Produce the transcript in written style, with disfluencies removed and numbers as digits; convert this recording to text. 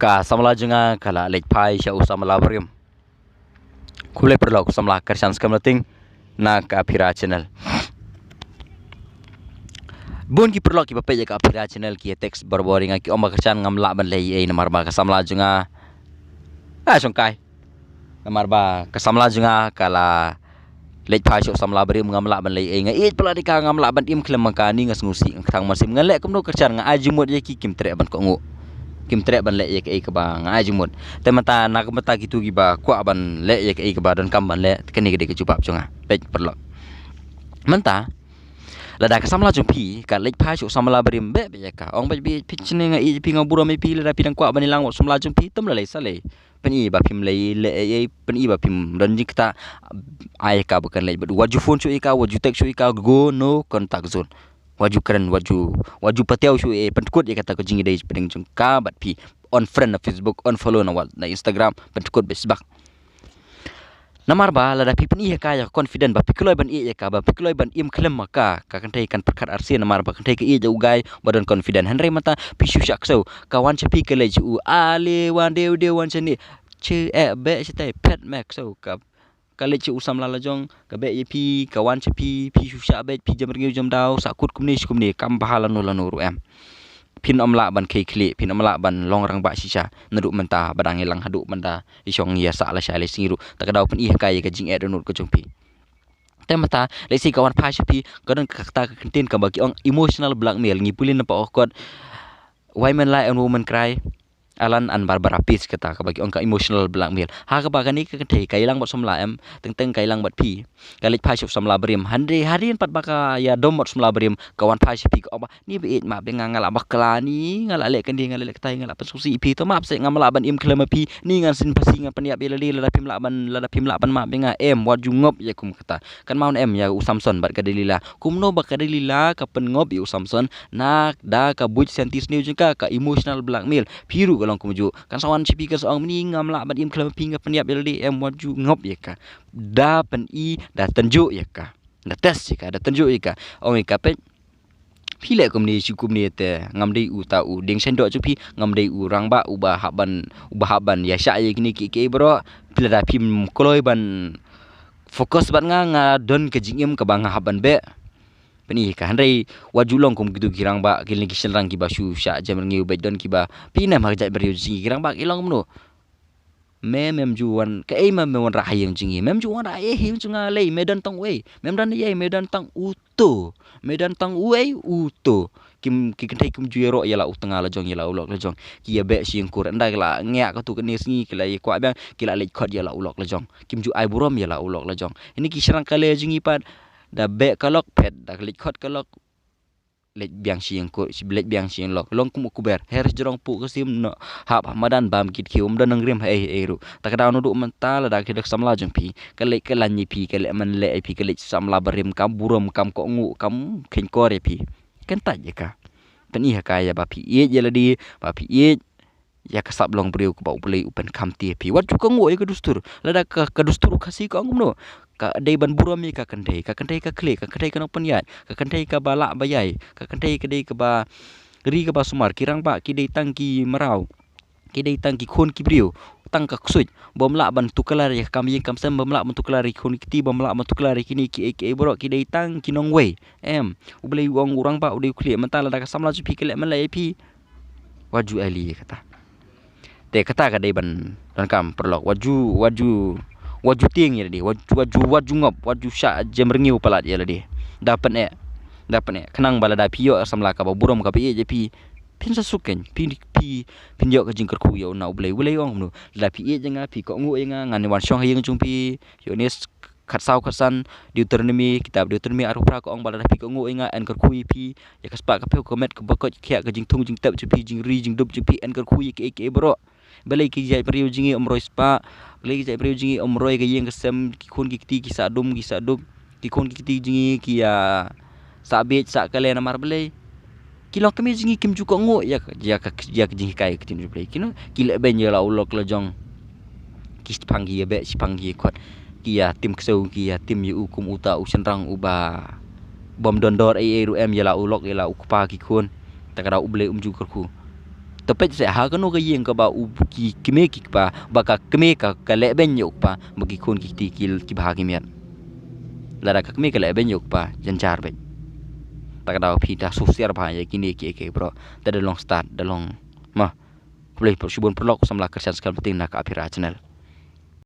Ka samla jenga kala lek pai sha usam labarium. Kule perlok samla kersan skamlating na ka Apira channel. Bun ki perlok ki bape ka Apira channel ki teks berboring ki omba kersan ngamla ban lei ei namar ba ka samla jenga. Songkai. Namar ba ka samla jenga kala lek pai sha usam labarium ngamla ban lei ei ngai pala di ka ngamla ban im klem makani ngas ngusi ngtang masim ngalek kumno kersan nga ajumut ye ki kim tre ban ko ngu. Kim trek ban lek ye ke ba ngai jumut temata nak mata gitu giba kwa ban lek ye ke ba dan kam ban lek keni gede ke cupap chunga pej perlo menta lada ka samla jumpi ka lek pha chu samla berim be ka ong be pichne ngai pi ngabura me pi lada pi dan kwa ban lang samla jumpi tem le sale peni ba pim le ye peni ba pim dan jikta ai ka bukan le waju phone chu ka waju tek chu ka go no contact zone waju keren waju patiau shu pentkut ye kata ko jingi dei pedeng jungka bat pi on friend na Facebook on follow na Instagram pentkut besbak namar ba lada pi pen ka ya confident ba pikloi ban ye ka ba pikloi ban im klem maka ka kan tai kan perkat arsi namar ba kan tai ke ye ugai badan confident henry mata pi shu shak so kawan cepi ke le ju ale wan de wan cheni che be chitai pet max so ka kali ci usam lala jong ka be pi kawan cepi pi susha be pi jam jam dau sakut kumni kam bahala no lanu em pin omla ban kai kli pin omla ban long rang ba sisa neduk menta badang hilang haduk menta isong ya sa la shale singiru tak dau pun kai ka jing edonut ko jongpi temata lesi kawan pa cepi kadang kata ka kentin ka bagi ong emotional blackmail ngipulin pa okot women lie and women cry alan an barbara peace kata ka bagi ongka emotional blackmail ha ka bagani ka thei kailang bot somla em teng kailang bot pi kalik phai sop somla brim handre harin pat baka ya dom bot somla brim kawan phai pi ko ni be ma be ngala bakla ni ngala le kan di ngala le tai ngala pasusi pi to map se ngamla ban im klema pi ni ngan sin pasi ngan paniap belali la pim la ban ma be nga em wat jungop ya kum kata kan maun em ya usamson bat ka delila kumno baka delila ka pen ngop ya usamson nak da ka buj sentis ni juga ka emotional blackmail piru long kumuju kan sawan cipi ke seorang ni ngamla ban im klem pinga peniap beladi em waju ngop ya ka da pen I da tenjuk ya ka da tes ya ka da tenjuk ya ka ong ka pe pile kumni cukup ni te ngamdei u ta u ding sendok cupi ngamdei u rang ba ubah haban ya sya ye kini ki bro pila da pim koloi ban fokus ban nga don ke jingim ke bang haban be Peni ka handai wajulong kum gitu girang ba kilin kisel rang kiba shu sha jam ngiu bet don kiba pina ma jai beriu jingi girang ba ilong mno mem juan ka e mem wan ra hayeng jingi mem juan ra e hi junga lei medan tang wei mem dan ye medan tang uto medan tang wei uto kim ki kentai kum juero ya la utanga la jong ya la ulok la jong ki ya be sing kur ndai la ngea ka tu keni singi kila ye kwa bang kila lei khot ya la ulok la jong kim ju ai burom ya la ulok la jong ini ki serang kale jingi pat da be kalok pet da klik khot kalok lek biang siang ko si blek biang siang lok long kum kuber heris jorong pu kesim no hap hamadan bam kit kium dan ngrim ru tak da no du mental da kidak samla jeng pi kalek kelanyi pi kalek man le pi kalek samla berim kam burom kam ko ngu kam ken kore pi kentaj je ka tani ha kaya ba pi ye jeladi ba pi ye ya kasab long beriu ko ba upli upen kam ti pi wat ko ngu ye kedustur lada ka kedustur kasih ko ngum no ka dei ban buram ka kandai ka klik ka kandai ka nopen yat ka kandai ka balak bayai ka kandai ka dei ka ba ri ka ba sumar kirang ba ki dei tang ki marau ki dei tang ki khon ki brio tang ka ksuj bom la ban tukalar ya kam yin kam sem bom la ban tukalar khon ki ti bom la ban tukalar kini ki bro ki dei tang ki nong wei em ublei wong urang ba udei klik mentala da ka samla ju pi kele men la pi waju ali kata te kata ka dei ban dan kam perlok waju ting ya dia waju ngop waju sya jemrengiu palat ya dia dapat kenang balada pio samla ka burom ka pi je pi pin sasuken pin yo ka jingker ku yo na ulei ong nu la pi je nga pi ko ngu nga ngan wan syong hayeng chung pi yo nes khatsau khasan Deuteronomy kitab Deuteronomy arupra ko ong balada pi ko ngu nga en ker ku pi ya kaspa ka pe komet ka bakot khia ka jing thung jing tap pi jing ri jing dub pi en ker ku ke bro balai ki jai periu jingi omroi spa balai ki jai periu jingi omroi ke yeng kesem ki khon ki ti ki sadum ki khon ki ti jingi ki ya sabit sak kale na mar balai ki lok kami jingi kim ju ko ngo ya jingi kai ki tin balai kino ki le ben ya la ulok la jong ki panggi ya be si panggi khot ki ya tim kesau ki ya tim yu kum uta usenrang uba bom dondor ru em ya la ulok ya la ukpa ki khon tak ada uble ju kerku Tepet se ha kanu ka yeng ka ba u ki kime ki pa ba ka kime ka le ben yok pa bagi kun ki ti ki bahagi mian lara ka kime ka le ben yok pa janjar ben tak daw pita sosial ba ya kini ki bro da long start da long ma boleh persubun perlok samla kerjaan sekali penting nak apira channel